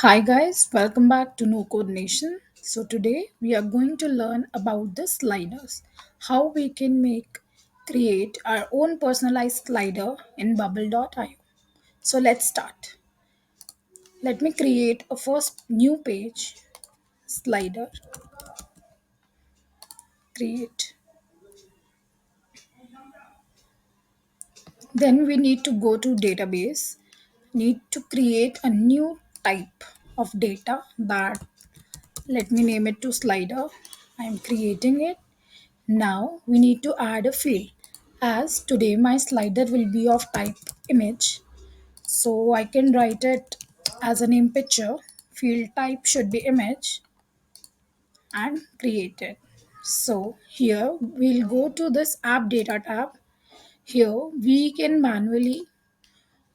Hi guys, welcome back to No Code Nation. So today we are going to learn about the sliders, how we can create our own personalized slider in bubble.io. So let's start. Let me create a first new page, slider, create. Then we need to go to database, need to create a new type of data that let me name it to slider. I am creating it. Now we need to add a field as today my slider will be of type image. So I can write it as a name picture. Field type should be image and create it. So here we'll go to this app data tab. Here we can manually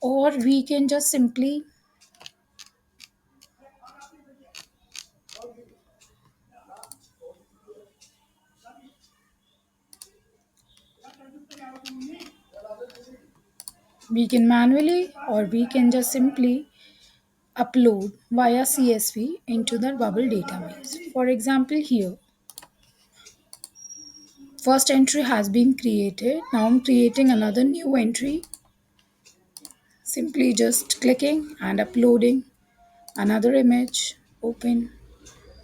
or we can just simply upload via CSV into the bubble database. For example, here first entry has been created. Now I'm creating another new entry. Simply just clicking and uploading another image. Open,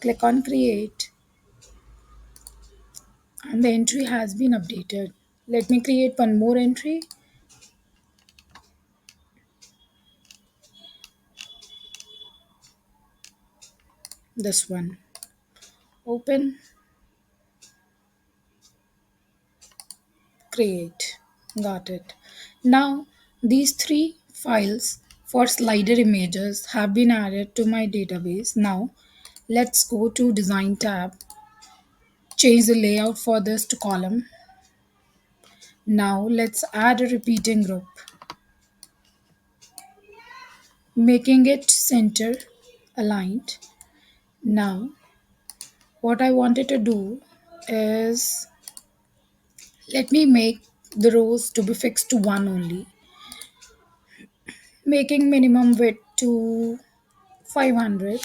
click on create, and the entry has been updated. Let me create one more entry. This one. Open, create. Got it. Now these three files for slider images have been added to my database. Now let's go to design tab, change the layout for this to column. Now let's add a repeating group, making it center aligned. Now what I wanted to do is let me make the rows to be fixed to one only, making minimum width to 500.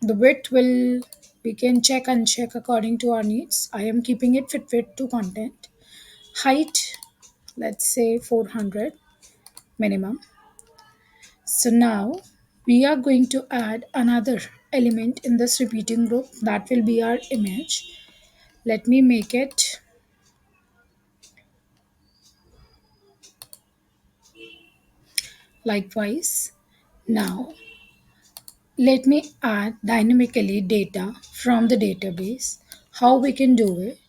The width will we can check and check according to our needs. I am keeping it fit width to content. Height, let's say 400 minimum. So now we are going to add another element in this repeating group that will be our image. Let me make it likewise. Now let me add dynamically data from the database. How we can do it?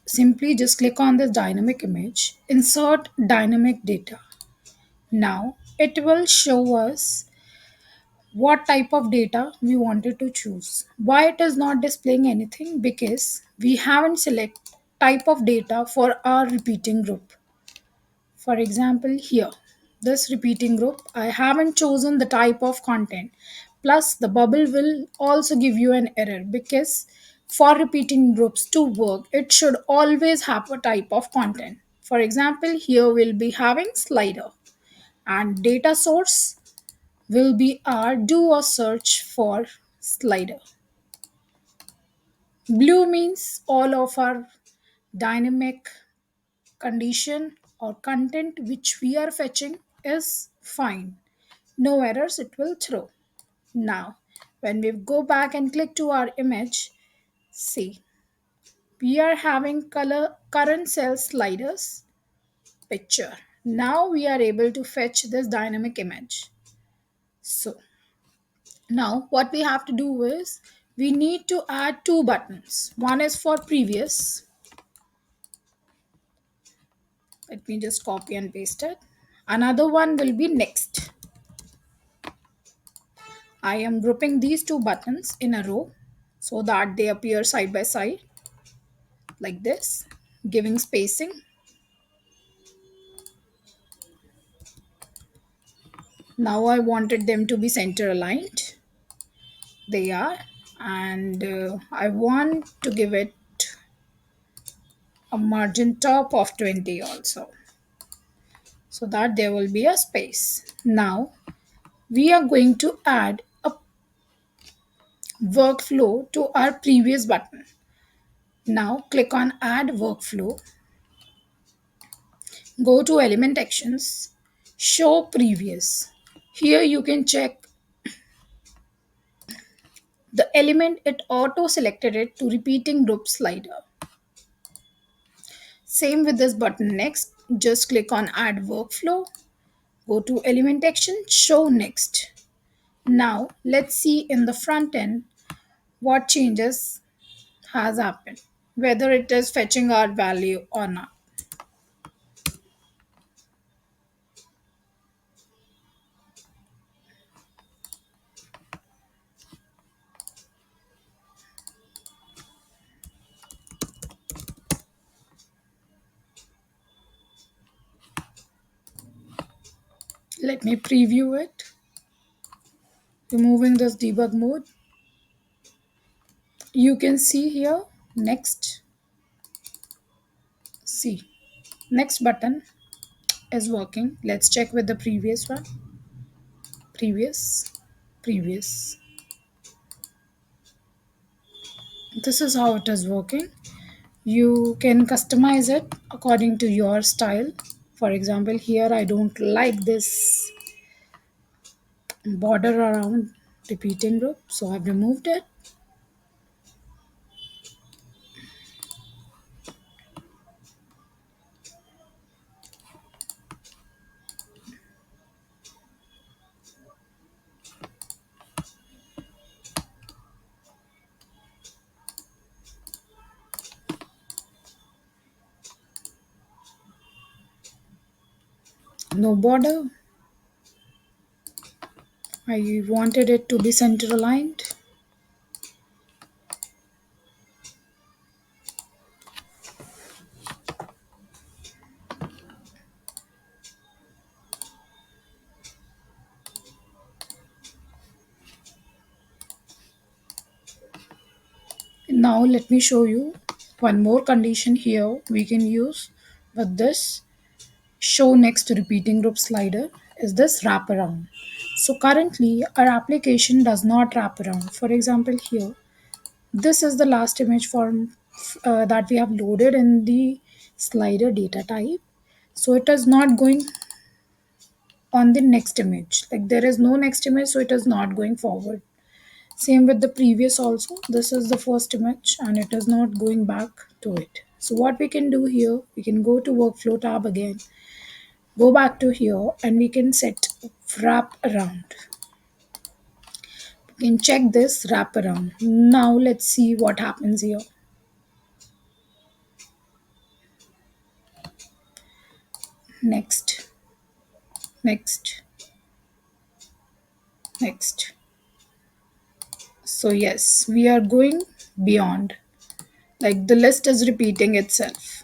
Simply just click on this dynamic image, insert dynamic data. Now it will show us what type of data we wanted to choose. Why it is not displaying anything? Because we haven't select type of data for our repeating group. For example, here, this repeating group, I haven't chosen the type of content. Plus, the bubble will also give you an error because for repeating groups to work, it should always have a type of content. For example, here we'll be having slider and data source will be our do a search for slider. Blue means all of our dynamic condition or content which we are fetching is fine. No errors it will throw. Now, when we go back and click to our image, see, we are having color current cell sliders picture. Now we are able to fetch this dynamic image. So, now what we have to do is we need to add two buttons. One is for previous. Let me just copy and paste it. Another one will be next. I am grouping these two buttons in a row so that they appear side by side like this, giving spacing. Now I wanted them to be center aligned. They are. And I want to give it a margin top of 20 also so that there will be a space. Now we are going to add a workflow to our previous button. Now click on add workflow, go to element actions, show previous. Here you can check the element, it auto selected it to repeating group slider. Same with this button next, just click on add workflow, go to element action, show next. Now let's see in the front end what changes has happened, whether it is fetching our value or not. Let me preview it, removing this debug mode. You can see here next, see, next button is working. Let's check with the previous one. Previous, previous. This is how it is working. You can customize it according to your style. For example, here I don't like this border around repeating group, so I've removed it. No border. I wanted it to be center aligned. Now let me show you one more condition here we can use with this show next to repeating group slider is this wraparound. So currently our application does not wrap around. For example, here this is the last image form that we have loaded in the slider data type. So it is not going on the next image. Like there is no next image, so it is not going forward. Same with the previous also. This is the first image and it is not going back to it. So what we can do here, we can go to workflow tab again, go back to here and we can set wrap around. We can check this wrap around. Now let's see what happens here. Next, next, next. So yes, we are going beyond. Like the list is repeating itself.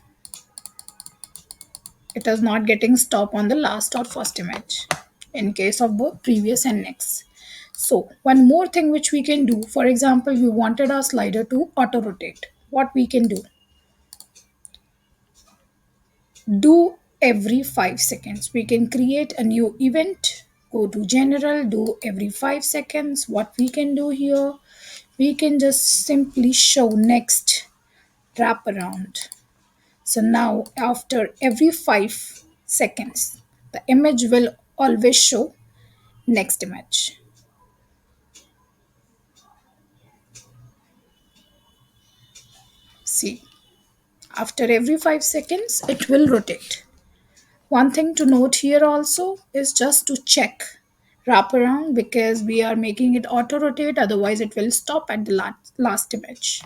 It is not getting stop on the last or first image in case of both previous and next. So one more thing which we can do, for example, we wanted our slider to auto rotate. What we can do every 5 seconds. We can create a new event, go to general, do every 5 seconds. What we can do here, we can just simply show next wrap around. So now after every 5 seconds, the image will always show next image. See, after every 5 seconds, it will rotate. One thing to note here also is just to check wraparound because we are making it auto rotate, otherwise, it will stop at the last image.